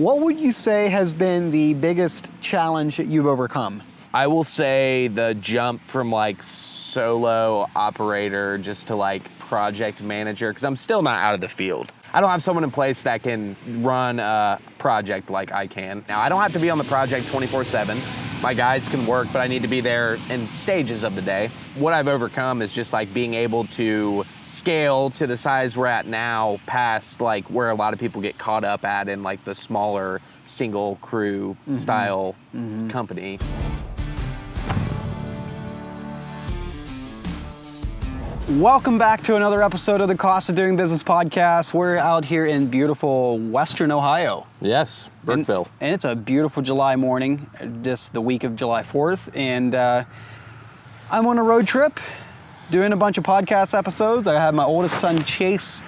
What would you say has been the biggest challenge that you've overcome? I will say the jump from like solo operator just to like project manager, because I'm still not out of the field. I don't have someone in place that can run a project like I can. Now, I don't have to be on the project 24/7. My guys can work, but I need to be there in stages of the day. What I've overcome is just like being able to scale to the size we're at now, past like where a lot of people get caught up at in like the smaller single crew style company. Welcome back to another episode of the Cost of Doing Business podcast. We're out here in beautiful Western Ohio. Yes, Brookville. And it's a beautiful July morning, just the week of July 4th. And I'm on a road trip doing a bunch of podcast episodes. I have my oldest son, Chase,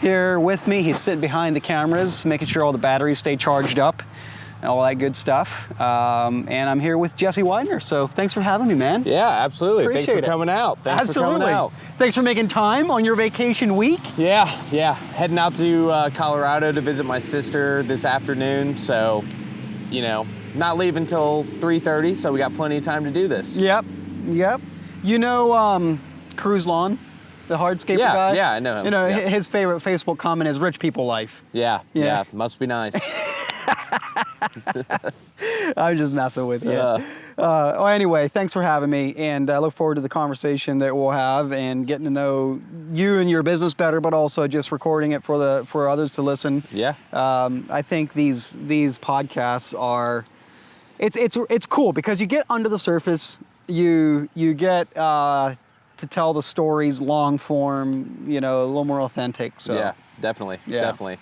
here with me. He's sitting behind the cameras, making sure all the batteries stay charged up and all that good stuff. And I'm here with Jesse Weidner. So thanks for having me, man. Yeah, absolutely. Appreciate Thanks for coming out. Thanks for coming out. Thanks for making time on your vacation week. Yeah. Heading out to Colorado to visit my sister this afternoon. So, you know, not leaving until 3:30, so we got plenty of time to do this. Yep. You know Cruise Lawn, the hardscaper guy? Yeah, I know him. You know, Yeah. his favorite Facebook comment is rich people life. Yeah, must be nice. I'm just messing with you. Anyway, thanks for having me, and I look forward to the conversation that we'll have and getting to know you and your business better, but also just recording it for others to listen. Yeah. I think these podcasts are, it's cool because you get under the surface, you get to tell the stories long form, you know, a little more authentic. So Yeah, definitely.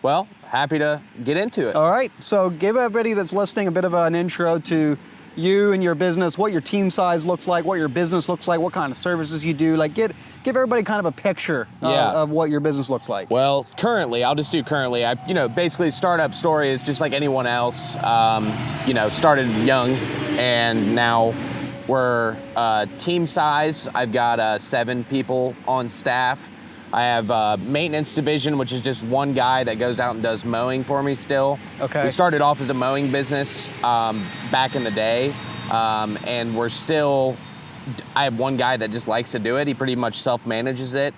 Well, happy to get into it. All right, so give everybody that's listening a bit of an intro to you and your business, what your team size looks like, what your business looks like, what kind of services you do. Like, give everybody kind of a picture of what your business looks like. Well, I'll just do currently. Basically, startup story is just like anyone else. Started young, and now we're team size. I've got 7 people on staff. I have a maintenance division, which is just one guy that goes out and does mowing for me still. Okay. We started off as a mowing business back in the day, and I have one guy that just likes to do it. He pretty much self-manages it.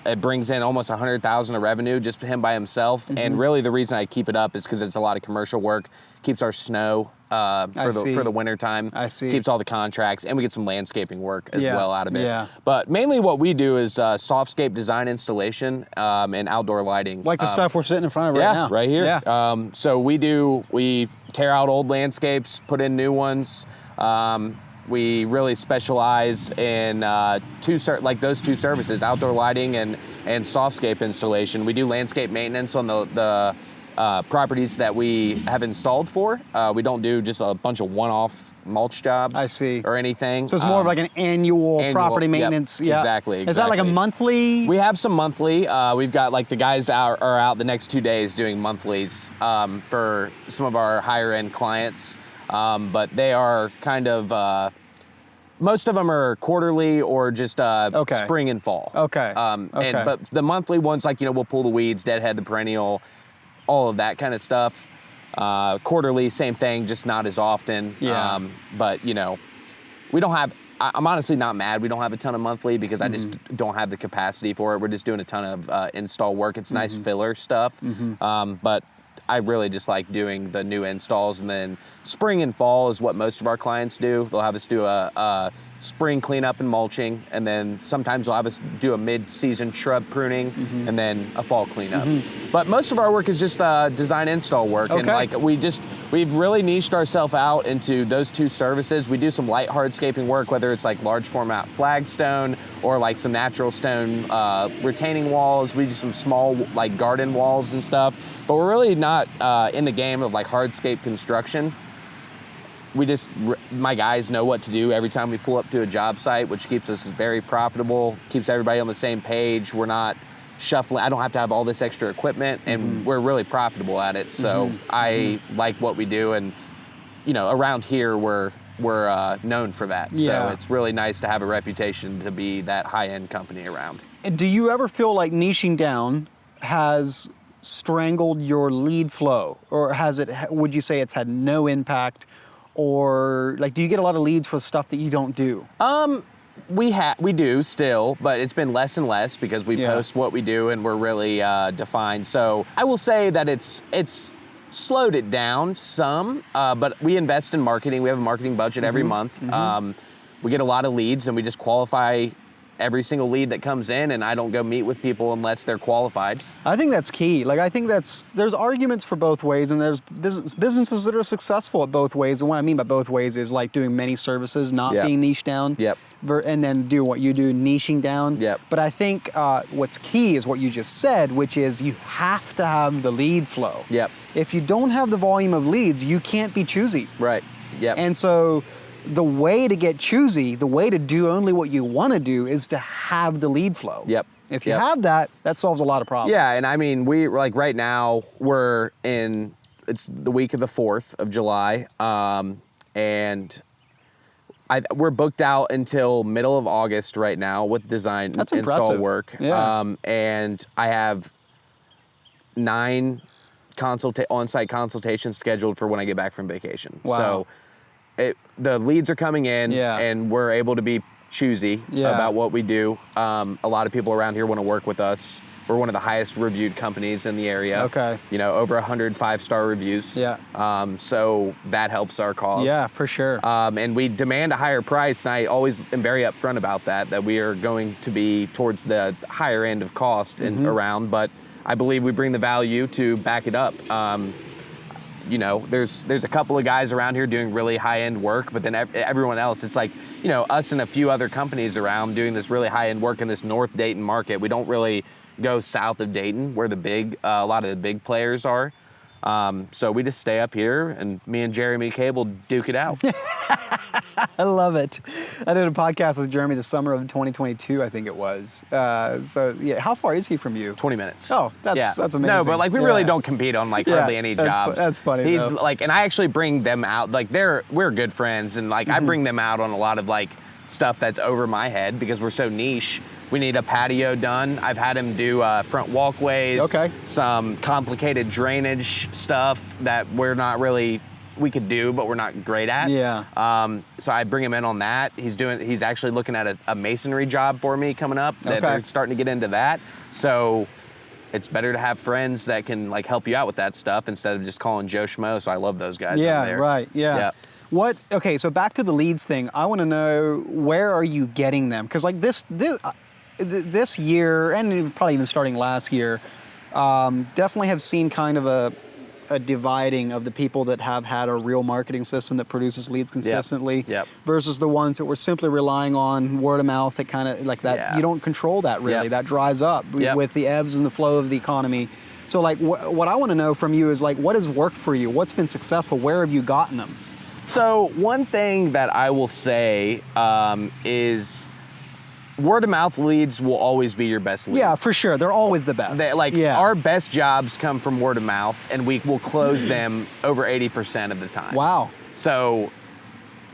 It brings in almost $100,000 of revenue just him by himself. And really the reason I keep it up is because it's a lot of commercial work, keeps our snow for the winter time. I see. Keeps all the contracts, and we get some landscaping work as well out of it. Yeah. But mainly what we do is softscape design installation and outdoor lighting. Like the stuff we're sitting in front of right now. Right here. Yeah. So we tear out old landscapes, put in new ones. We really specialize in those two services, outdoor lighting and softscape installation. We do landscape maintenance on the properties that we have installed for. We don't do just a bunch of one-off mulch jobs. I see. Or anything. So it's more of like an annual property maintenance. Yep, yeah. Exactly. Is that like a monthly? We have some monthly. We've got like the guys are out the next 2 days doing monthlies for some of our higher end clients. But they are kind of, most of them are quarterly or just spring and fall. Okay. But the monthly ones, like, we'll pull the weeds, deadhead the perennial, all of that kind of stuff. Quarterly, same thing, just not as often. Yeah. But, we don't have, I'm honestly not mad we don't have a ton of monthly because I just don't have the capacity for it. We're just doing a ton of install work. It's nice filler stuff. But I really just like doing the new installs, and then spring and fall is what most of our clients do. They'll have us do a spring cleanup and mulching, and then sometimes they'll have us do a mid-season shrub pruning, and then a fall cleanup. But most of our work is just design install work, and like we've really niched ourselves out into those two services. We do some light hardscaping work, whether it's like large format flagstone or like some natural stone retaining walls. We do some small like garden walls and stuff, but we're really not in the game of like hardscape construction. My guys know what to do every time we pull up to a job site, which keeps us very profitable, keeps everybody on the same page. We're not shuffling. I don't have to have all this extra equipment, and we're really profitable at it. So I like what we do, and around here we're known for that. Yeah. So it's really nice to have a reputation to be that high-end company around. And do you ever feel like niching down has strangled your lead flow, or would you say it's had no impact, or like, do you get a lot of leads for stuff that you don't do? We do still, but it's been less and less because we post what we do and we're really defined. So I will say that it's slowed it down some, but we invest in marketing. We have a marketing budget every month. We get a lot of leads and we just qualify every single lead that comes in, and I don't go meet with people unless they're qualified. I think that's key. Like, I think there's arguments for both ways, and there's businesses that are successful at both ways. And what I mean by both ways is like doing many services, not being niche down. And then do what you do, niching down. But I think what's key is what you just said, which is you have to have the lead flow. If you don't have the volume of leads, you can't be choosy. And so the way to get choosy, the way to do only what you want to do, is to have the lead flow. If you have that, that solves a lot of problems. Yeah, and I mean, right now, it's the week of the 4th of July, and we're booked out until middle of August right now with design install work. And I have 9 on-site consultations scheduled for when I get back from vacation. So the leads are coming in, and we're able to be choosy about what we do. A lot of people around here want to work with us. We're one of the highest reviewed companies in the area. You know, over 100 5-star reviews. So that helps our cause. Yeah, for sure. And we demand a higher price, and I always am very upfront about that we are going to be towards the higher end of cost and around, but I believe we bring the value to back it up. You know, there's a couple of guys around here doing really high-end work, but then everyone else, it's like, you know, us and a few other companies around doing this really high-end work in this North Dayton market. We don't really go south of Dayton, where a lot of the big players are. So we just stay up here, and me and Jeremy Cable duke it out. I love it. I did a podcast with Jeremy the summer of 2022, I think it was. So yeah, how far is he from you? 20 minutes. Oh, that's amazing. No, but like we really don't compete on like hardly any jobs. That's funny. He's like, and I actually bring them out. Like we're good friends, and like I bring them out on a lot of like stuff that's over my head because we're so niche. We need a patio done. I've had him do front walkways. Some complicated drainage stuff that we could do, but we're not great at. So I bring him in on that. He's actually looking at a masonry job for me coming up. They're starting to get into that. So it's better to have friends that can like help you out with that stuff instead of just calling Joe Schmo. So I love those guys. Okay, so back to the leads thing. I want to know, where are you getting them? Because like this year, and probably even starting last year, definitely have seen kind of a dividing of the people that have had a real marketing system that produces leads consistently versus the ones that were simply relying on word of mouth, that kind of like that. You don't control that really. That dries up with the ebbs and the flow of the economy. So like what I want to know from you is like, what has worked for you? What's been successful? Where have you gotten them? So one thing that I will say is word of mouth leads will always be your best leads. Yeah, for sure. They're always the best. Our best jobs come from word of mouth, and we will close them over 80% of the time. Wow. So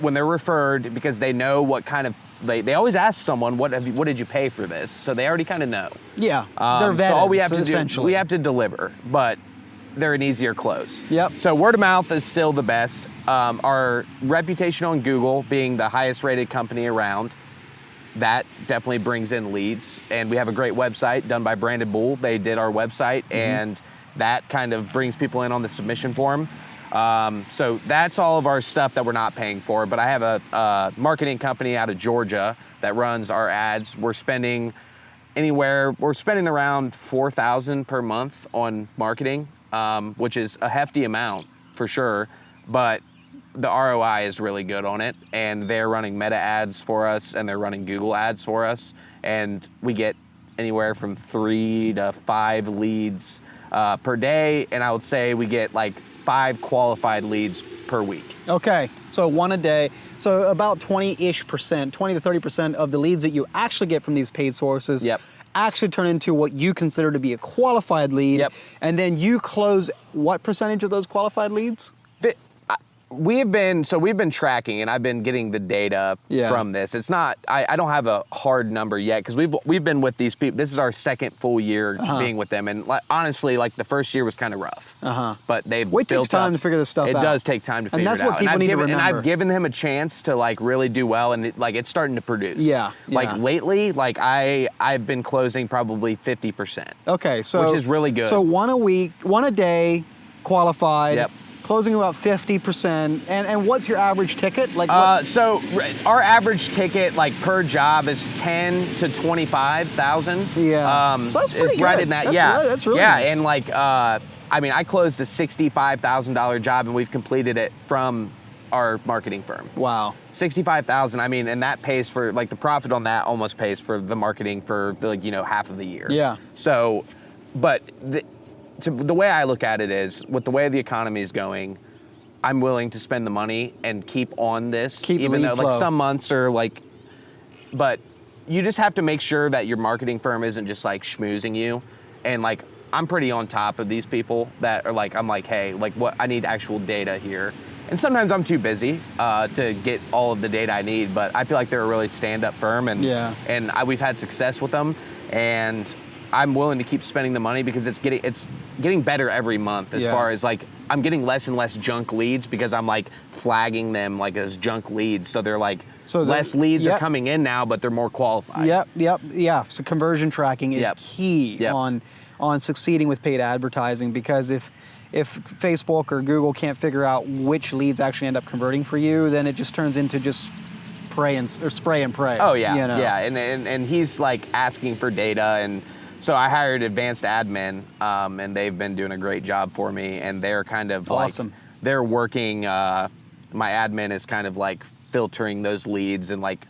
when they're referred, because they know what kind of, they always ask someone, what did you pay for this? So they already kind of know. Yeah, they're vetted, so all we have to essentially. we have to deliver, but they're an easier close. So word of mouth is still the best. Our reputation on Google being the highest rated company around, that definitely brings in leads. And we have a great website done by Brandon Bull. They did our website, and that kind of brings people in on the submission form. So that's all of our stuff that we're not paying for. But I have a marketing company out of Georgia that runs our ads. We're spending around $4,000 per month on marketing, which is a hefty amount for sure. But the ROI is really good on it, and they're running Meta ads for us, and they're running Google ads for us, and we get anywhere from 3 to 5 leads per day, and I would say we get like 5 qualified leads per week. Okay, so 1 a day. So about 20-ish%, 20 to 30% of the leads that you actually get from these paid sources actually turn into what you consider to be a qualified lead, and then you close what percentage of those qualified leads? we've been tracking, and I've been getting the data from this. It's not, I don't have a hard number yet, because we've been with these people. This is our second full year being with them, and honestly, like the first year was kind of rough. But they've built takes time to figure this stuff out. It does take time to figure it out. And that's what people need to remember. And I've given him a chance to like really do well, and it's starting to produce. Like lately, like I've been closing probably 50%. Okay, so which is really good. So one a week, one a day, qualified. Yep. Closing about 50%. And what's your average ticket? Like so our average ticket, like per job, is 10 to 25,000. Yeah. So that's pretty good. Right in that. That's really nice. And like I mean, I closed a $65,000 job, and we've completed it from our marketing firm. Wow. 65,000. I mean, and that pays for, like, the profit on that almost pays for the marketing for, like, half of the year. Yeah. So, but the way I look at it is, with the way the economy is going, I'm willing to spend the money and keep on this, even though like some months are like, but you just have to make sure that your marketing firm isn't just like schmoozing you. And like, I'm pretty on top of these people that are like, I'm like, hey, like what, I need actual data here. And sometimes I'm too busy to get all of the data I need, but I feel like they're a really stand-up firm, and we've had success with them, and I'm willing to keep spending the money because it's getting better every month as far as like, I'm getting less and less junk leads because I'm like flagging them like as junk leads. So they're like, less leads are coming in now, but they're more qualified. Yeah. So conversion tracking is key on succeeding with paid advertising, because if Facebook or Google can't figure out which leads actually end up converting for you, then it just turns into just spray and pray. Oh yeah, and he's like asking for data, and so I hired advanced admin, and they've been doing a great job for me, and they're kind of awesome. Like, they're working, my admin is kind of like filtering those leads and like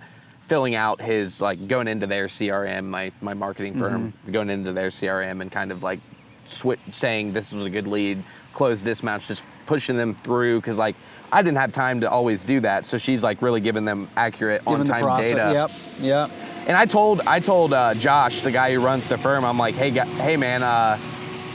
filling out his, like going into their CRM, my marketing firm, going into their CRM and kind of like saying this was a good lead, close this match, just pushing them through, because like I didn't have time to always do that. So she's like really giving them accurate, on-time data. Yep. And I told Josh, the guy who runs the firm, I'm like, hey man,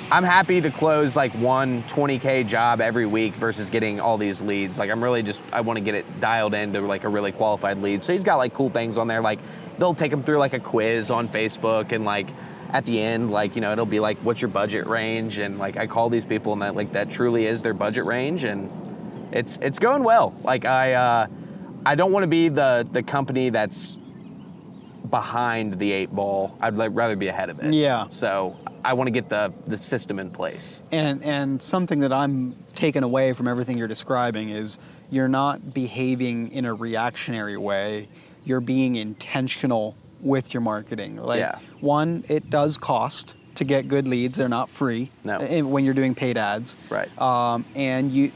I'm happy to close like one 20K job every week versus getting all these leads. Like I'm really I want to get it dialed into like a really qualified lead. So he's got like cool things on there, like they'll take them through like a quiz on Facebook, and like at the end, like, it'll be like, what's your budget range? And like, I call these people, and that truly is their budget range, and it's going well. Like I don't want to be the company that's behind the 8 ball. I'd rather be ahead of it. Yeah. So I want to get the system in place. And something that I'm taking away from everything you're describing is you're not behaving in a reactionary way. You're being intentional with your marketing. One, it does cost to get good leads. They're not free. No. When you're doing paid ads. Right. And you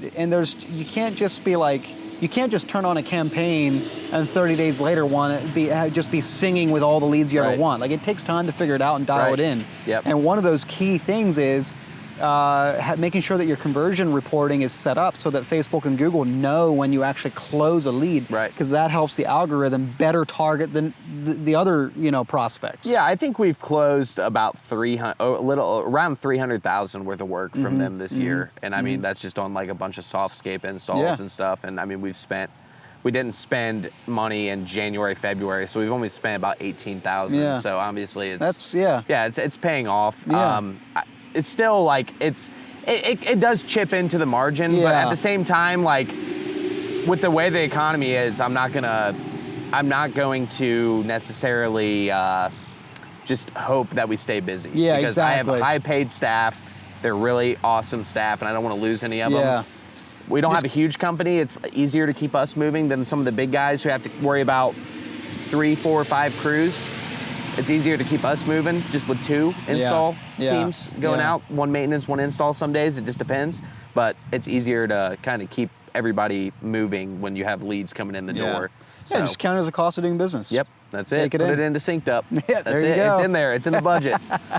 can't just be like, you can't just turn on a campaign and 30 days later just be singing with all the leads you ever want. Like it takes time to figure it out and dial it in. Yep. And one of those key things is making sure that your conversion reporting is set up so that Facebook and Google know when you actually close a lead. Right. Because that helps the algorithm better target than the other prospects. Yeah, I think we've closed about around 300,000 worth of work from them this year, and I mean that's just on like a bunch of Softscape installs and stuff. And I mean we didn't spend money in January, February, so we've only spent about 18,000. Yeah. So obviously it's paying off. Yeah. It's still like it does chip into the margin, but at the same time, like with the way the economy is, I'm not going to necessarily just hope that we stay busy. Yeah, because exactly. I have high paid staff. They're really awesome staff, and I don't want to lose any of them. We don't have a huge company. It's easier to keep us moving than some of the big guys who have to worry about 3, 4, 5 crews. It's easier to keep us moving just with 2 install teams going out, 1 maintenance, 1 install some days. It just depends. But it's easier to kind of keep everybody moving when you have leads coming in the door. So, just count it as a cost of doing business. Yep, that's it. Put it into SynkedUP. Yeah, that's it. Go. It's in there. It's in the budget.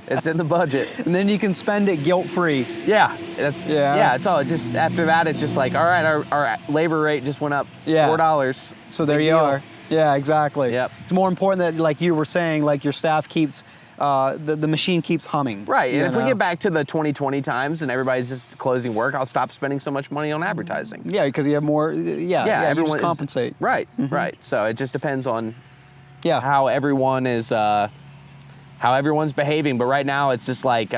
It's in the budget. And then you can spend it guilt-free. Yeah, it's all. Just after that, it's just like, all right, our labor rate just went up $4. So there you are. Yeah, exactly. Yep. It's more important that, like you were saying, like your staff keeps the machine keeps humming. Right, and you if we know? get back to the 2020 times and everybody's just closing work, I'll stop spending so much money on advertising. Yeah, because you have more. Yeah, you everyone just compensate. Right, right. So it just depends on Yeah. how everyone is, how everyone's behaving. But right now, it's just like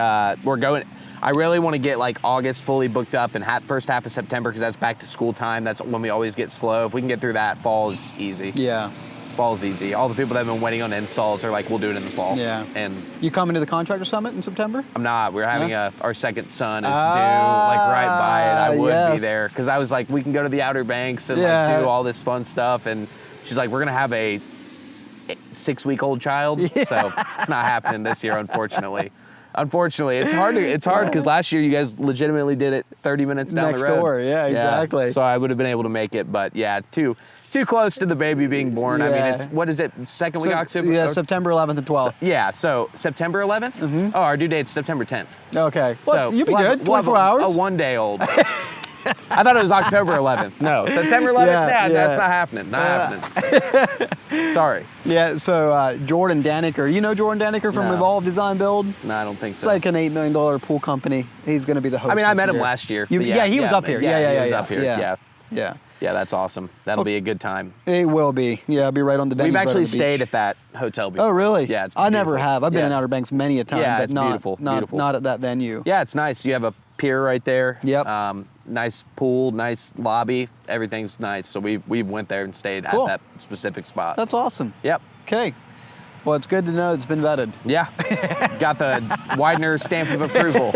we're going. I really want to get like August fully booked up and first half of September because that's back to school time. That's when we always get slow. If we can get through that, fall is easy. Yeah. Fall's easy. All the people that have been waiting on installs are like, we'll do it in the fall. Yeah. And You coming to the Contractor Summit in September? I'm not. We're having our second son is due, Ah, like right by it. I would be yes. there because I was like, we can go to the Outer Banks and Yeah. like do all this fun stuff. And she's like, we're gonna have a 6-week-old child, so it's not happening this year, unfortunately. Unfortunately, it's hard because last year you guys legitimately did it 30 minutes down Next the road. door, yeah, exactly. So I would have been able to make it, but yeah, too close to the baby being born. I mean, Yeah. it's what is it? Second week October? Yeah, September 11th and 12th. Yeah, so September 11th? Mm-hmm. Oh, our due date's September 10th. Okay. Well, So you'll be good. 24 a hours. 1 day old. I thought it was October 11th. No, September 11th? Yeah, That's not happening. Not happening. Sorry. Yeah, so Jordan Daniker, you know Jordan Daniker from No. Evolve Design Build? No, I don't think It's so. like an $8 million pool company. He's going to be the host. I mean, I this met him year. last year. You, but yeah, he was up here. Yeah, he was up here. Yeah. Yeah, that's awesome. That'll be a good time. It will be. Yeah, it'll be right on the bench. We've actually right on the stayed beach. at that hotel before. Oh, really? Yeah, it's I never beautiful. have. I've been Yeah. in Outer Banks many a time, Yeah, but it's not, beautiful, not, beautiful. not at that venue. Yeah, it's nice. You have a pier right there. Yep. Nice pool, nice lobby. Everything's nice. So we went there and stayed Cool. at that specific spot. That's awesome. Yep. Okay. Well, it's good to know it's been vetted. Yeah. Got the Weidner stamp of approval.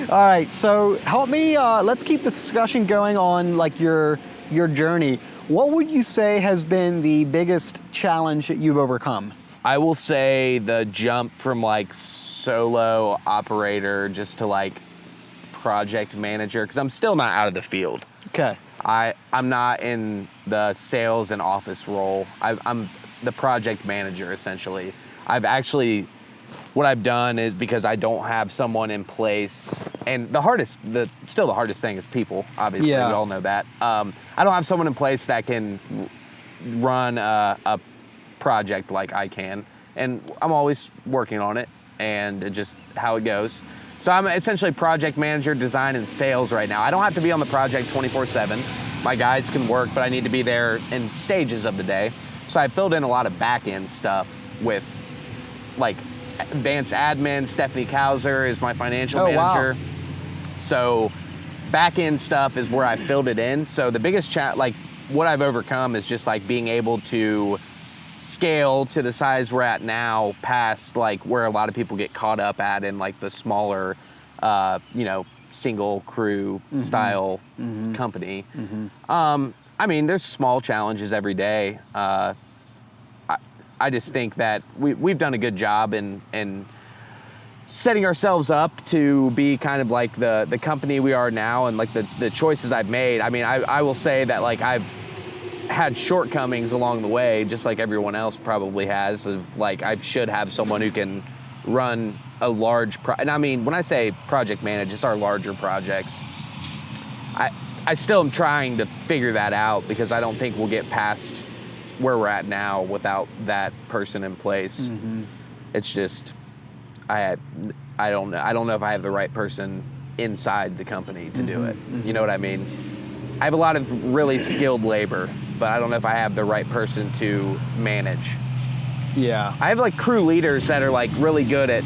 All right, so help me, let's keep this discussion going on like your journey. What would you say has been the biggest challenge that you've overcome? I will say the jump from like solo operator just to like project manager, because I'm still not out of the field. Okay. I'm not in the sales and office role. I'm the project manager essentially. What I've done is, because I don't have someone in place, and still the hardest thing is people, obviously, Yeah. we all know that. I don't have someone in place that can run a project like I can, and I'm always working on it, and it just how it goes. So I'm essentially project manager, design, and sales right now. I don't have to be on the project 24/7. My guys can work, but I need to be there in stages of the day. So I filled in a lot of back-end stuff with like advanced admin. Stephanie Kauser is my financial manager. Wow. So back-end stuff is where I filled it in. So the biggest like what I've overcome is just like being able to scale to the size we're at now, past like where a lot of people get caught up at in like the smaller, single crew style company. I mean, there's small challenges every day. I just think that we've done a good job in setting ourselves up to be kind of like the company we are now, and like the choices I've made. I mean, I will say that like I've had shortcomings along the way, just like everyone else probably has, of like I should have someone who can run a large and I mean, when I say project manage, it's our larger projects. I still am trying to figure that out, because I don't think we'll get past where we're at now without that person in place. It's just I don't know if I have the right person inside the company to do it. You know what I mean? I have a lot of really skilled labor, but I don't know if I have the right person to manage. Yeah. I have like crew leaders that are like really good at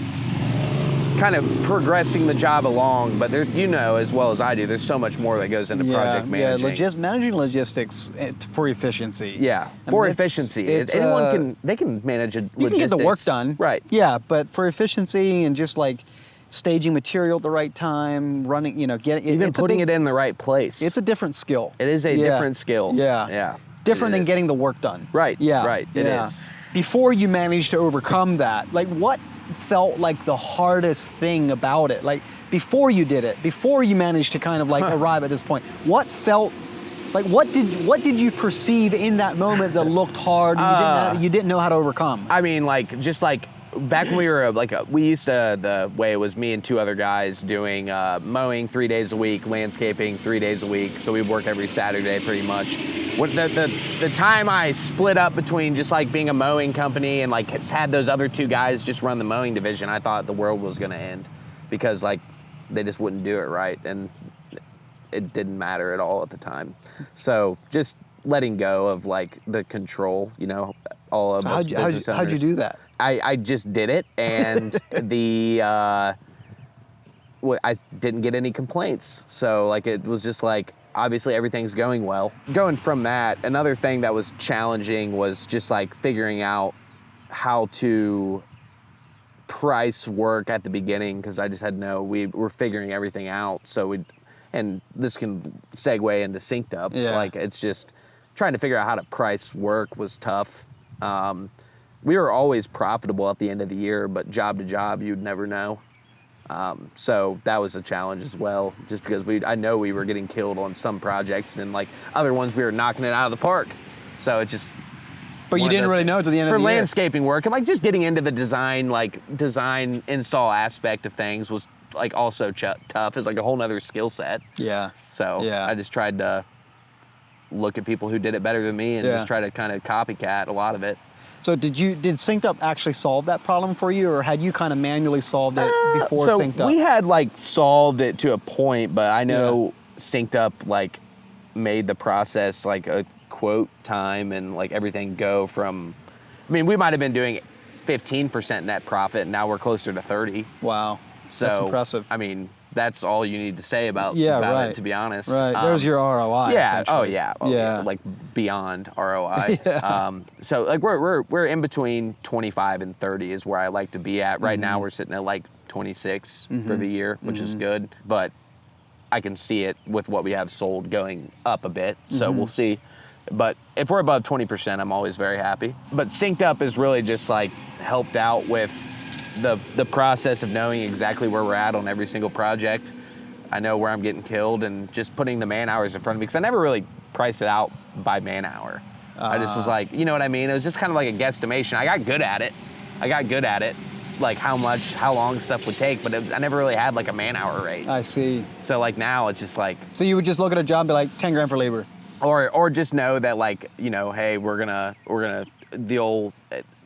kind of progressing the job along, but there's, as well as I do, there's so much more that goes into project managing. Yeah, managing logistics for efficiency. Yeah, I for mean, efficiency. it's, Anyone they can manage a logistics. You can get the work done. Right. Yeah, but for efficiency and just like staging material at the right time, running, getting even putting it in the right place. It's a different skill. It is a different skill. Yeah. Yeah. Different than getting the work done. Right. Yeah. Right. It is. Before you managed to overcome that, like what felt like the hardest thing about it? Like before you did it, before you managed to kind of like arrive at this point, what felt like, what did you perceive in that moment that looked hard and you didn't know how to overcome? I mean, like, just like back when we were we used to, the way it was me and 2 other guys doing mowing 3 days a week, landscaping 3 days a week. So we'd work every Saturday pretty much. What the time I split up between just like being a mowing company and like had those other 2 guys just run the mowing division, I thought the world was gonna end because like they just wouldn't do it right, and it didn't matter at all at the time. So just letting go of like the control, you know, all of us business owners. How'd you do that? I just did it, and I didn't get any complaints. So like it was just like, obviously everything's going well. Going from that, another thing that was challenging was just like figuring out how to price work at the beginning, because I just had we were figuring everything out. So and this can segue into SynkedUP. Yeah. Like it's just trying to figure out how to price work was tough. We were always profitable at the end of the year, but job to job, you'd never know. So that was a challenge as well, just because I know we were getting killed on some projects, and like other ones we were knocking it out of the park. So it just. But you didn't really know until the end of the year. For landscaping work, and like just getting into the design install aspect of things was like also tough. It's like a whole nother skill set. Yeah. So yeah. I just tried to look at people who did it better than me and just try to kind of copycat a lot of it. So did SynkedUP actually solve that problem for you, or had you kind of manually solved it before SynkedUP? So we had like solved it to a point, but I know SynkedUP like made the process like a quote time and like everything go from, I mean, we might have been doing 15% net profit, and now we're closer to 30. Wow, so that's impressive. I mean, that's all you need to say about it, to be honest. Right, there's your ROI. Yeah. Oh yeah. Like beyond ROI. So like we're in between 25 and 30 is where I like to be at. Right now we're sitting at like 26 for the year, which is good, but I can see it with what we have sold going up a bit. So we'll see. But if we're above 20%, I'm always very happy. But SynkedUP is really just like helped out with the process of knowing exactly where we're at on every single project. I know where I'm getting killed, and just putting the man hours in front of me, because I never really priced it out by man hour. I just was like, you know what I mean? It was just kind of like a guesstimation. I got good at it, like how long stuff would take, but I never really had like a man hour rate. I see. So like now it's just like. So you would just look at a job and be like, 10 grand for labor. Or just know that like, you know, hey, we're gonna the old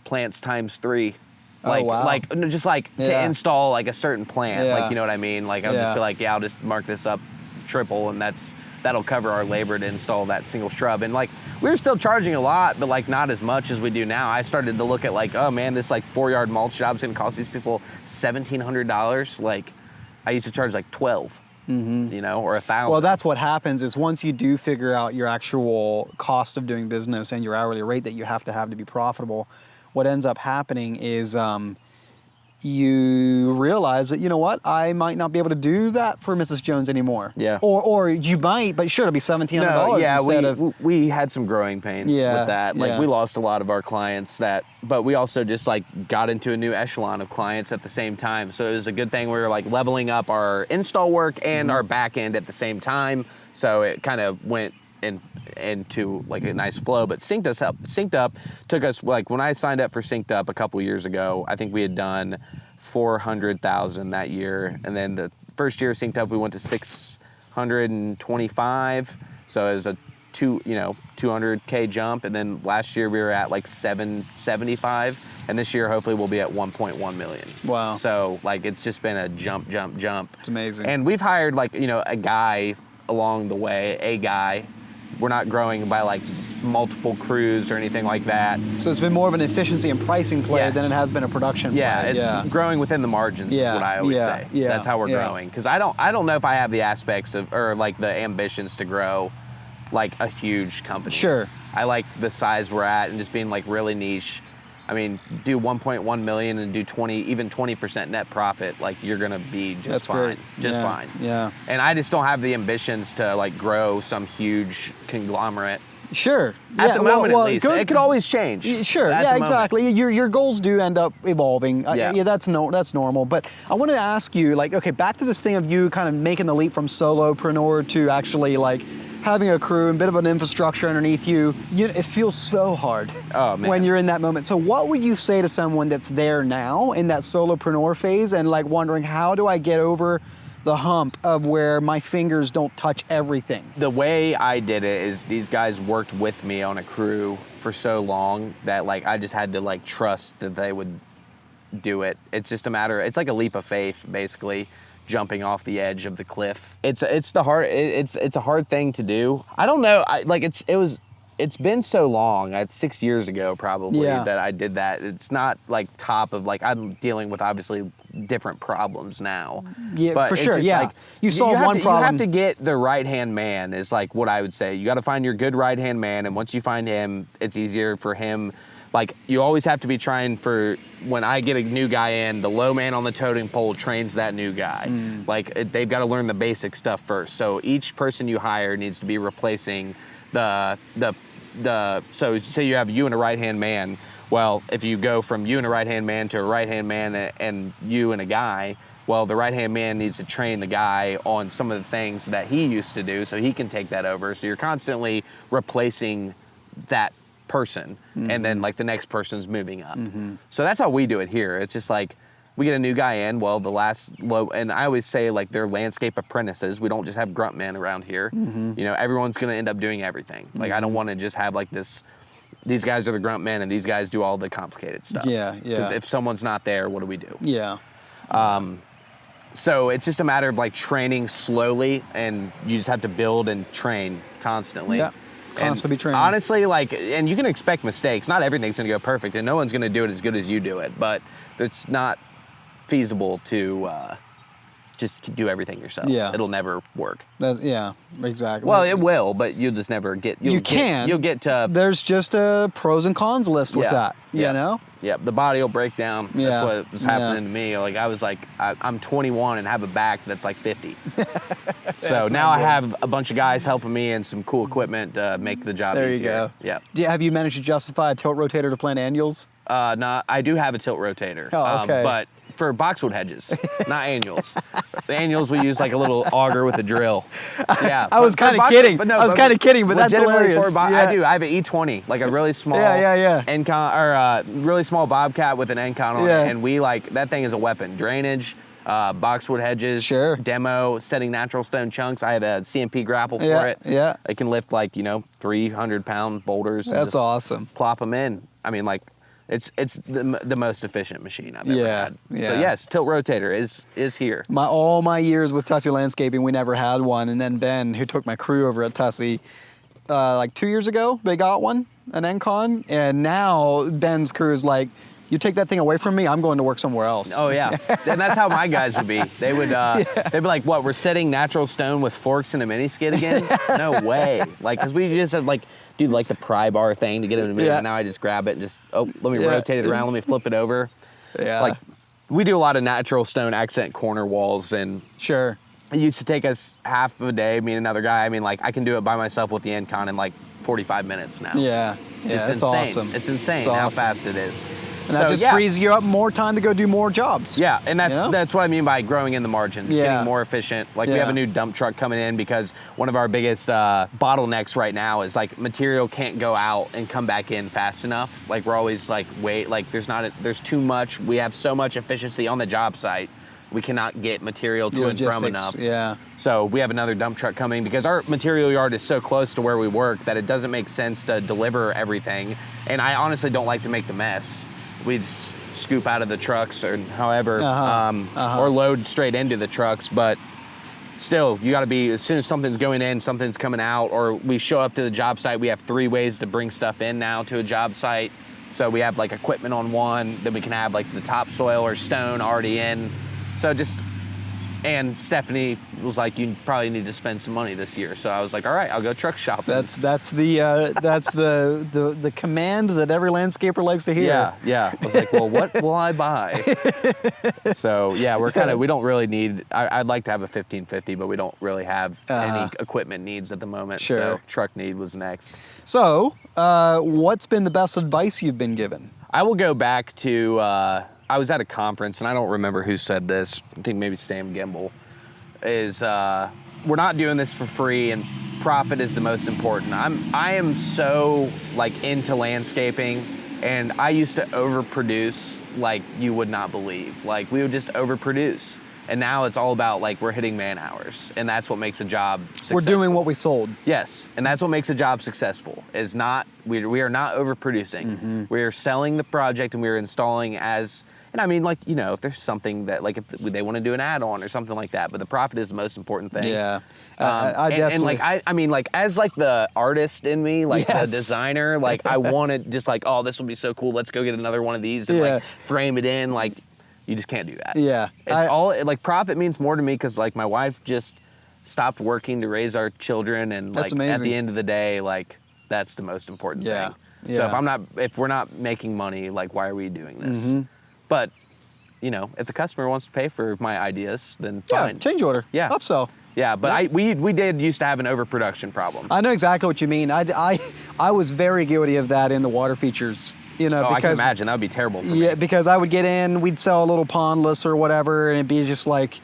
plants times 3. Like, just like to install like a certain plant, like, you know what I mean? Like, I'll just be like, I'll just mark this up triple, and that'll cover our labor to install that single shrub. And like, we were still charging a lot, but like not as much as we do now. I started to look at like, oh man, this like 4-yard mulch job's gonna cost these people $1,700. Like, I used to charge like 12. You know, or 1,000. Well, that's what happens is once you do figure out your actual cost of doing business and your hourly rate that you have to be profitable, what ends up happening is you realize that, you know what, I might not be able to do that for Mrs. Jones anymore. Yeah. Or you might, but sure, it'll be $1,700 instead of. We had some growing pains with that. Like we lost a lot of our clients but we also just like got into a new echelon of clients at the same time. So it was a good thing we were like leveling up our install work and our back end at the same time. So it kind of went into like a nice flow. But SynkedUP took us, like when I signed up for SynkedUP a couple years ago, I think we had done 400,000 that year, and then the first year of SynkedUP we went to 625, so it was a 200K jump, and then last year we were at like 775, and this year hopefully we'll be at 1.1 million. Wow. So like it's just been a jump. It's amazing. And we've hired like, you know, a guy along the way, We're not growing by like multiple crews or anything like that. So it's been more of an efficiency and pricing play than it has been a production play. It's growing within the margins is what I always say. Yeah. That's how we're growing. Because I don't know if I have the aspects of, or like the ambitions to grow like a huge company. Sure. I like the size we're at and just being like really niche. I mean, do 1.1 million and do even 20% net profit, like you're gonna be just fine. Just fine. Yeah. And I just don't have the ambitions to like grow some huge conglomerate. Sure. At the moment, at least. It could always change. Sure. Yeah, exactly. Your goals do end up evolving. That's normal. But I wanted to ask you, like, okay, back to this thing of you kind of making the leap from solopreneur to actually like having a crew and a bit of an infrastructure underneath you, it feels so hard Oh, man. when you're in that moment. So what would you say to someone that's there now in that solopreneur phase and like wondering, how do I get over the hump of where my fingers don't touch everything? The way I did it is these guys worked with me on a crew for so long that like I just had to like trust that they would do it. It's just a matter, it's like a leap of faith, basically, jumping off the edge of the cliff. It's a hard thing to do. I don't know. It's been so long. It's 6 years ago probably that I did that. It's not like top of like, I'm dealing with obviously different problems now. Yeah, but for it's sure. just Yeah, like, you solve one problem. You have to get the right hand man is like what I would say. You got to find your good right hand man, and once you find him, it's easier for him. Like, you always have to be trying for, when I get a new guy in, the low man on the totem pole trains that new guy. They've got to learn the basic stuff first. So each person you hire needs to be replacing so say you have you and a right-hand man. Well, if you go from you and a right-hand man to a right-hand man and you and a guy, well, the right-hand man needs to train the guy on some of the things that he used to do so he can take that over. So you're constantly replacing that person, and then like the next person's moving up. So that's how we do it here. It's just like, we get a new guy in, well, and I always say like they're landscape apprentices. We don't just have grunt men around here. You know, everyone's gonna end up doing everything. Like, I don't wanna just have like these guys are the grunt men and these guys do all the complicated stuff. Yeah. Because if someone's not there, what do we do? Yeah. So it's just a matter of like training slowly, and you just have to build and train constantly. Yeah. Constantly training. Honestly, like, and you can expect mistakes. Not everything's gonna go perfect, and no one's gonna do it as good as you do it, but it's not feasible to just do everything yourself. Yeah. It'll never work. Yeah, exactly. Well, it will, but you'll just never get, you'll get to, there's just a pros and cons list with that, you know? Yeah, the body will break down. Yeah. That's what was happening to me. Like, I was like, I'm 21 and have a back that's like 50. So now I have a bunch of guys helping me and some cool equipment to make the job easier. There you go. Yeah. Have you managed to justify a tilt rotator to plant annuals? No, I do have a tilt rotator. Oh, okay. But for boxwood hedges, not annuals. The annuals we use like a little auger with a drill. Yeah. I was kind of kidding. But that's legitimately hilarious. I have an E20, like a really small Encon, or really small Bobcat with an Encon on it, and we like, that thing is a weapon. Drainage, boxwood hedges, demo, setting natural stone chunks. I have a CMP grapple for it. Yeah. It can lift like, 300-pound boulders. That's awesome. Plop them in. I mean, like, it's the most efficient machine I've ever had. Yeah. So yes, tilt rotator is here. All my years with Tussey Landscaping, we never had one, and then Ben, who took my crew over at Tussey, like 2 years ago, they got one, an Encon, and now Ben's crew is like, you take that thing away from me, I'm going to work somewhere else. Oh yeah, and that's how my guys would be. They would, they'd be like, "What? We're setting natural stone with forks in a mini skid again? No way!" Like, because we just had like, do like the pry bar thing to get it in a minute. And now I just grab it and just, let me rotate it around, let me flip it over. Yeah. Like, we do a lot of natural stone accent corner walls, and sure, it used to take us half of a day, me and another guy. I mean, like, I can do it by myself with the Encon in like 45 minutes now. Yeah. Just it's insane. awesome. It's insane It's how awesome. fast it is. And that just frees you up more time to go do more jobs. Yeah, and that's what I mean by growing in the margins, getting more efficient. Like, we have a new dump truck coming in because one of our biggest bottlenecks right now is like material can't go out and come back in fast enough. Like, we're always like, there's too much. We have so much efficiency on the job site. We cannot get material to and from enough. Yeah. So we have another dump truck coming because our material yard is so close to where we work that it doesn't make sense to deliver everything. And I honestly don't like to make the mess. We just scoop out of the trucks or however, or load straight into the trucks. But still, you got to be, as soon as something's going in, something's coming out, or we show up to the job site, we have 3 ways to bring stuff in now to a job site. So we have like equipment on one, then we can have like the topsoil or stone already in. So and Stephanie was like, you probably need to spend some money this year. So I was like, all right, I'll go truck shopping. That's the command that every landscaper likes to hear. Yeah. I was like, well, what will I buy? So yeah, we don't really need, I'd like to have a 1550, but we don't really have any equipment needs at the moment. Sure. So truck need was next. So what's been the best advice you've been given? I will go back to, I was at a conference, and I don't remember who said this. I think maybe Sam Gimbel. We're not doing this for free, and profit is the most important. I am so like into landscaping, and I used to overproduce like you would not believe. Like we would just overproduce. And now it's all about like we're hitting man hours, and that's what makes a job successful. We're doing what we sold. Yes, and that's what makes a job successful. Is not we are not overproducing. We are selling the project and we are installing as. And I mean, like, you know, if there's something that, like, if they want to do an add-on or something like that, but the profit is the most important thing. Yeah, I definitely. And like, I mean, like, as like the artist in me, like the designer, like, I want to just like, oh, this will be so cool. Let's go get another one of these and like frame it in. Like, you just can't do that. Yeah, it's like profit means more to me because like my wife just stopped working to raise our children, and like at the end of the day, like that's the most important thing. Yeah. So if we're not making money, like, why are we doing this? But, you know, if the customer wants to pay for my ideas, then fine. Yeah, change order. Yeah. Upsell. Yeah, but we did used to have an overproduction problem. I know exactly what you mean. I was very guilty of that in the water features. You know, because I can imagine that would be terrible for me. Yeah, because I would get in, we'd sell a little pondless or whatever, and it'd be just like,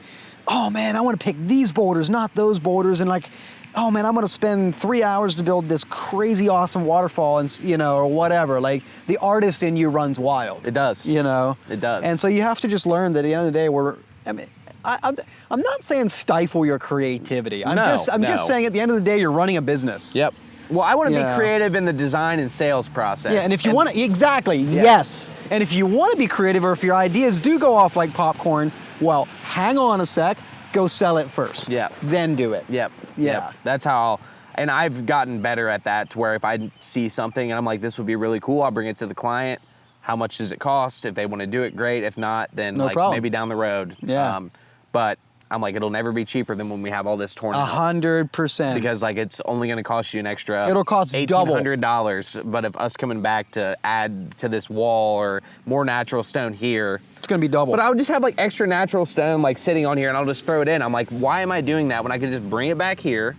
oh man, I want to pick these boulders, not those boulders, and like, oh man, I'm gonna spend 3 hours to build this crazy awesome waterfall, and you know, or whatever. Like the artist in you runs wild. It does. You know. It does. And so you have to just learn that at the end of the day, I'm not saying stifle your creativity. I'm just saying at the end of the day, you're running a business. Yep. Well, I want to be creative in the design and sales process. Yeah, and if you want to, yes. And if you want to be creative, or if your ideas do go off like popcorn, well, hang on a sec, go sell it first. Yeah. Then do it. Yep. Yeah. Yep. That's how, and I've gotten better at that to where if I see something and I'm like, this would be really cool, I'll bring it to the client. How much does it cost? If they want to do it, great. If not, then no like problem. Maybe down the road. Yeah. But I'm like, it'll never be cheaper than when we have all this torn out. 100%. Because like it's only going to cost you an extra. It'll cost double. $1,800. But if us coming back to add to this wall or more natural stone here, it's going to be double. But I would just have like extra natural stone like sitting on here, and I'll just throw it in. I'm like, why am I doing that when I could just bring it back here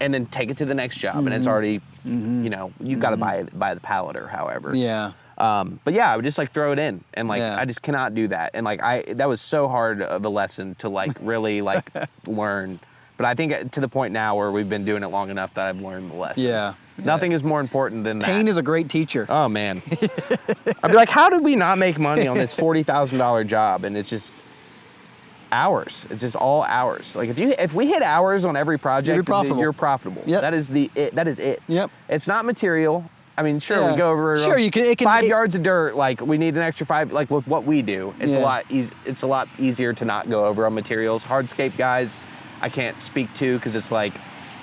and then take it to the next job, and it's already, you know, you've got to buy the pallet or however. Yeah. But yeah, I would just like throw it in, and like I just cannot do that, and like that was so hard of a lesson to like really like learn. But I think to the point now where we've been doing it long enough that I've learned the lesson. Yeah. Nothing is more important than that. Pain is a great teacher. Oh man. I'd be like, how did we not make money on this $40,000 job? And it's just hours. It's just all hours. Like if we hit hours on every project, you're profitable. Yep. That is it. Yep. It's not material. I mean, sure, we go over you can 5 yards of dirt. Like we need an extra 5. Like with what we do, it's a lot easier to not go over on materials. Hardscape guys, I can't speak to because it's like,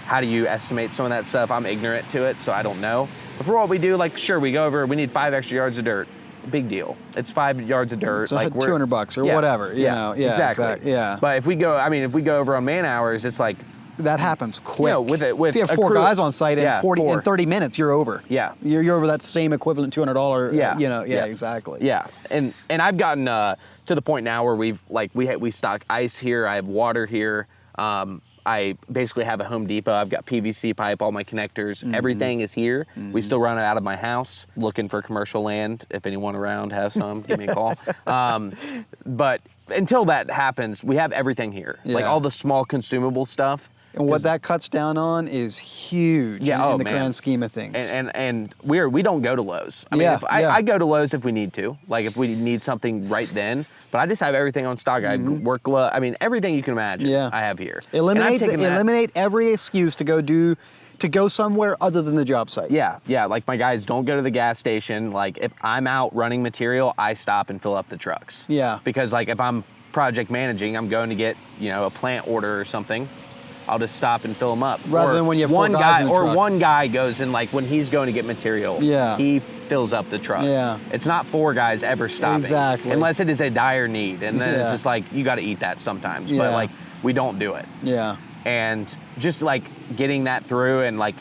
how do you estimate some of that stuff? I'm ignorant to it, so I don't know. But for what we do, like sure, we go over. We need 5 extra yards of dirt. Big deal. It's 5 yards of dirt. So like $200 or whatever. You know. Yeah. Exactly. Yeah. But if we go over on man hours, it's like. That happens quick. You know, if you have 4 guys on site in in 30 minutes, you're over. Yeah. You're over that same equivalent $200. Yeah. You know. Yeah. Exactly. Yeah. And I've gotten to the point now where we stock ice here. I have water here. I basically have a Home Depot. I've got PVC pipe, all my connectors. Everything is here. We still run it out of my house, looking for commercial land. If anyone around has some, give me a call. But until that happens, we have everything here. Like all the small consumable stuff. And what that cuts down on is huge in the grand scheme of things. And we don't go to Lowe's. I mean, I go to Lowe's if we need to, like if we need something right then. But I just have everything on stock. I work glove. I mean, everything you can imagine. I have here. Eliminate every excuse to go somewhere other than the job site. Yeah. Like my guys don't go to the gas station. Like if I'm out running material, I stop and fill up the trucks. Yeah. Because like if I'm project managing, I'm going to get a plant order or something. I'll just stop and fill them up. Rather than when you have 4 guys in the truck. One guy goes and like when he's going to get material, he fills up the truck. Yeah. It's not 4 guys ever stopping. Exactly. Unless it is a dire need. And then it's just like, you got to eat that sometimes. But like, we don't do it. Yeah. And just like getting that through and like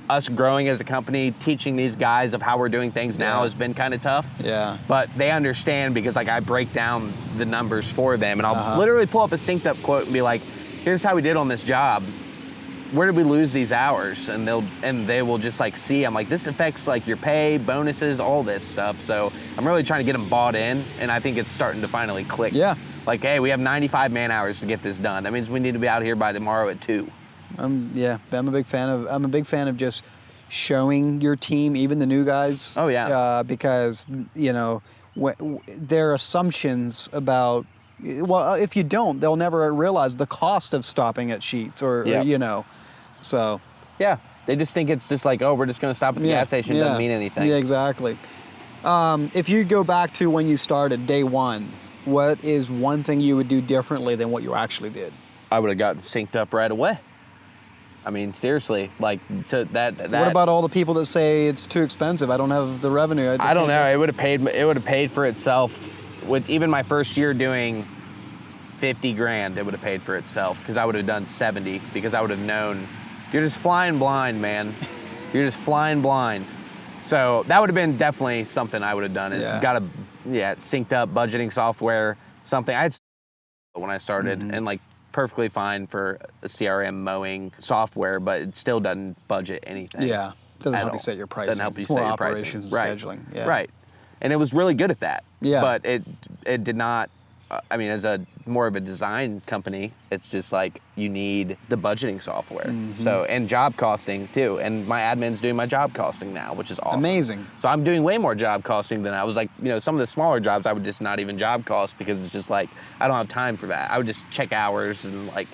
us growing as a company, teaching these guys of how we're doing things now has been kind of tough. Yeah. But they understand because like I break down the numbers for them and I'll literally pull up a SynkedUP quote and be like, here's how we did on this job. Where did we lose these hours? And they will just like see, I'm like, this affects like your pay, bonuses, all this stuff. So I'm really trying to get them bought in, and I think it's starting to finally click. Yeah. Like, hey, we have 95 man hours to get this done. That means we need to be out here by tomorrow at 2. I'm a big fan of just showing your team, even the new guys. Oh, yeah. Because their assumptions about, well, if you don't, they'll never realize the cost of stopping at Sheetz or so. Yeah, they just think it's just like, oh, we're just going to stop at the gas station. Doesn't mean anything. Yeah, exactly. If you go back to when you started, day one, what is one thing you would do differently than what you actually did? I would have gotten SynkedUP right away. I mean, seriously, like that. What about all the people that say it's too expensive? I don't have the revenue. I don't know. It would have paid. It would have paid for itself. With even my first year doing 50 grand, it would have paid for itself because I would have done 70 because I would have known. You're just flying blind, man. You're just flying blind. So that would have been definitely something I would have done. Is got a SynkedUP budgeting software. Something I had when I started and like. Perfectly fine for a CRM mowing software, but it still doesn't budget anything. Yeah, doesn't help you set your pricing. Doesn't help you it's set more your operations pricing. And scheduling. Yeah. Right, and it was really good at that. Yeah, but it did not. I mean, as a more of a design company, it's just like you need the budgeting software. So and job costing too. And my admin's doing my job costing now, which is awesome. Amazing. So I'm doing way more job costing than I was like. Some of the smaller jobs I would just not even job cost because it's just like I don't have time for that. I would just check hours and like.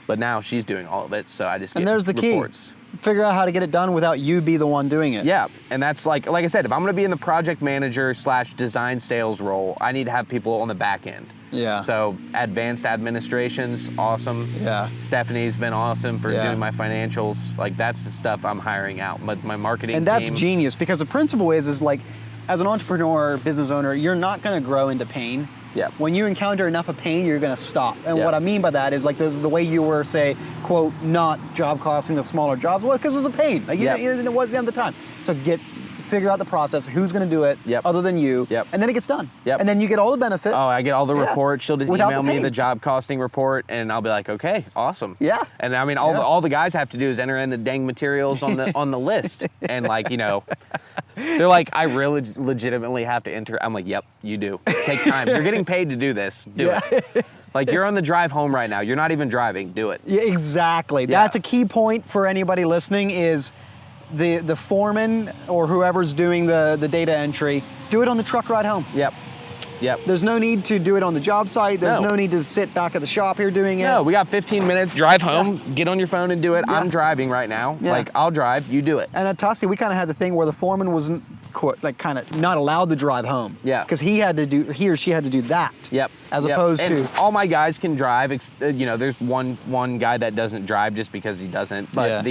But now she's doing all of it, so I just get there's the reports. Key. Figure out how to get it done without you be the one doing it. Yeah, and that's like I said, if I'm gonna be in the project manager / design sales role, I need to have people on the back end. Yeah. So advanced administration's awesome. Yeah. Stephanie's been awesome for doing my financials. Like that's the stuff I'm hiring out. My marketing and that's team. genius because the principle is like, as an entrepreneur, business owner, you're not gonna grow into pain. Yeah. When you encounter enough of pain, you're going to stop. And what I mean by that is like the way you were, say, quote, not job costing the smaller jobs. Well, because it was a pain. Like, you didn't have the time. So figure out the process. Who's going to do it other than you. And then it gets done. And then you get all the benefit. Oh, I get all the reports. She'll just email me the job costing report, and I'll be like, okay, awesome. Yeah. And I mean, all the guys have to do is enter in the dang materials on the list, and like they're like, I really legitimately have to enter. I'm like, yep, you do. Take time. You're getting paid to do this. Do it. Like you're on the drive home right now. You're not even driving. Do it. Yeah, exactly. Yeah. That's a key point for anybody listening is the foreman or whoever's doing the data entry, do it on the truck ride home. Yep. There's no need to do it on the job site. There's no need to sit back at the shop here doing it. No, we got 15 minutes, drive home, get on your phone and do it. I'm driving right now. Like I'll drive, you do it. And at Tussie, we kind of had the thing where the foreman was like kind of not allowed to drive home. Yeah. Because he or she had to do that. Yep. As opposed and to all my guys can drive. There's one guy that doesn't drive just because he doesn't. But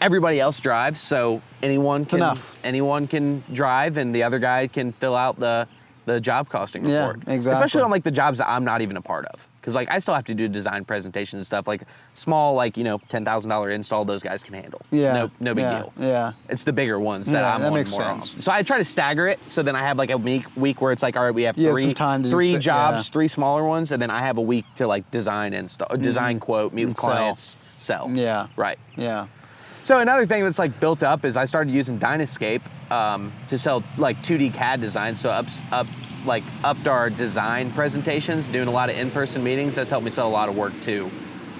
everybody else drives, so anyone can drive, and the other guy can fill out the job costing report. Yeah, exactly. Especially on like the jobs that I'm not even a part of. Because like I still have to do design presentations and stuff. Like small, like $10,000 install, those guys can handle. Yeah. No big deal. Yeah. It's the bigger ones that I'm on more on. So I try to stagger it. So then I have like a week where it's like, all right, we have three jobs, 3 smaller ones, and then I have a week to like design quote, meet with clients, sell. Yeah. Right. Yeah. So another thing that's like built up is I started using Dynascape to sell like 2D CAD designs. So upped our design presentations, doing a lot of in-person meetings. That's helped me sell a lot of work too,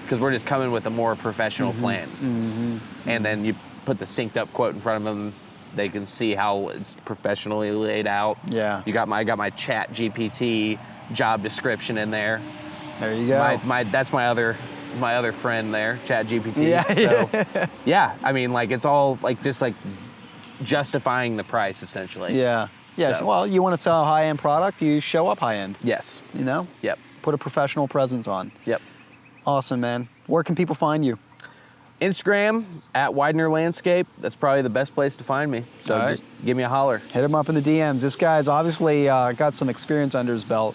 because we're just coming with a more professional plan. And then you put the SynkedUP quote in front of them. They can see how it's professionally laid out. Yeah. I got my Chat GPT job description in there. There you go. That's my other friend there, Chat GPT. Yeah. I mean, like it's all like just like justifying the price essentially. Yeah. Yes. So. Well, you want to sell a high-end product, you show up high-end. Yes. Yep. Put a professional presence on. Yep. Awesome, man. Where can people find you? Instagram at Weidner Landscape. That's probably the best place to find me. So just give me a holler. Hit him up in the DMs. This guy's obviously got some experience under his belt.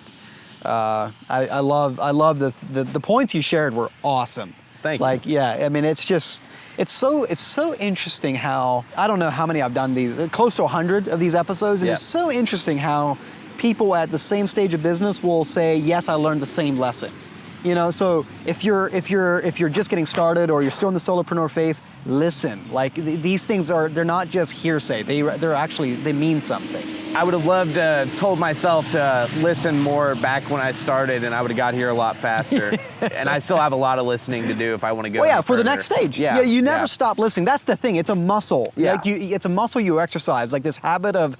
I love the points you shared were awesome. Thank you. Like, I mean, it's so interesting how, I don't know how many I've done these, close to 100 of these episodes, and it's so interesting how people at the same stage of business will say, yes, I learned the same lesson. You know, so if you're just getting started or you're still in the solopreneur phase, listen. Like these things they're not just hearsay. They're actually, they mean something. I would have loved to told myself to listen more back when I started, and I would have got here a lot faster. And I still have a lot of listening to do if I want to go. Well, yeah, any for the further. next stage. Yeah, you never stop listening. That's the thing. It's a muscle. Yeah. Like it's a muscle you exercise. Like this habit of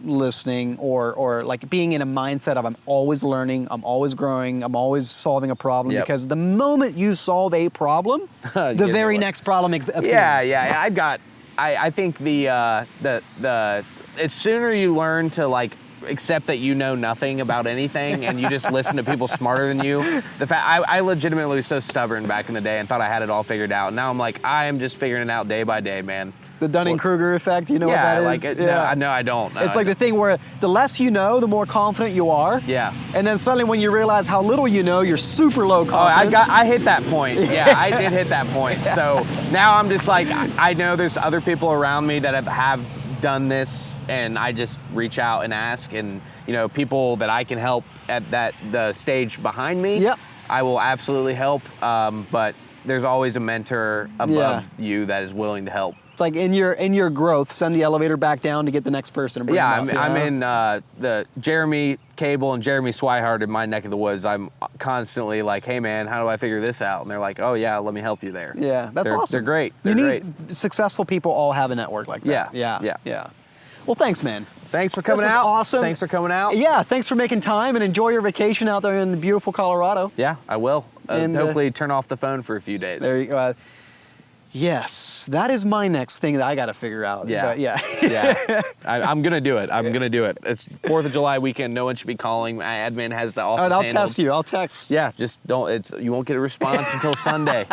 listening or like being in a mindset of I'm always learning, I'm always growing, I'm always solving a problem. Yep. Because the moment you solve a problem, the very next problem appears. Yeah. I think the it's sooner you learn to like accept that you know nothing about anything and you just listen to people smarter than you. I legitimately was so stubborn back in the day and thought I had it all figured out. Now I'm like, I am just figuring it out day by day, man. The Dunning-Kruger effect, you know what that is? No, I don't. No, it's like the thing where the less you know, the more confident you are. Yeah. And then suddenly when you realize how little you know, you're super low confidence. I hit that point. Yeah, I did hit that point. So now I'm just like, I know there's other people around me that have done this, and I just reach out and ask, and you know, people that I can help at the stage behind me, yep. I will absolutely help. But there's always a mentor above you that is willing to help. It's like in your growth, send the elevator back down to get the next person. And bring them up, I'm in the Jeremy Cable and Jeremy Swihart in my neck of the woods. I'm constantly like, hey man, how do I figure this out? And they're like, oh yeah, let me help you there. Yeah, that's awesome. They're great. They're great. Successful people all have a network like that. Yeah. Well, thanks, man. Thanks for coming out. This was awesome. Thanks for coming out. Yeah, thanks for making time, and enjoy your vacation out there in the beautiful Colorado. Yeah, I will. And hopefully turn off the phone for a few days. There you go. Yes, that is my next thing that I got to figure out. Yeah, but yeah. Yeah. I'm gonna do it. I'm gonna do it. It's 4th of July weekend. No one should be calling. My admin has the office. All right, I'll handled. test you. I'll text. Yeah, just don't. You won't get a response until Sunday.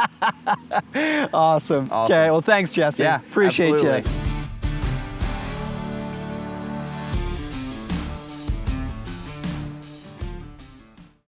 Awesome. Okay. Well, thanks, Jesse. Yeah, appreciate absolutely. you.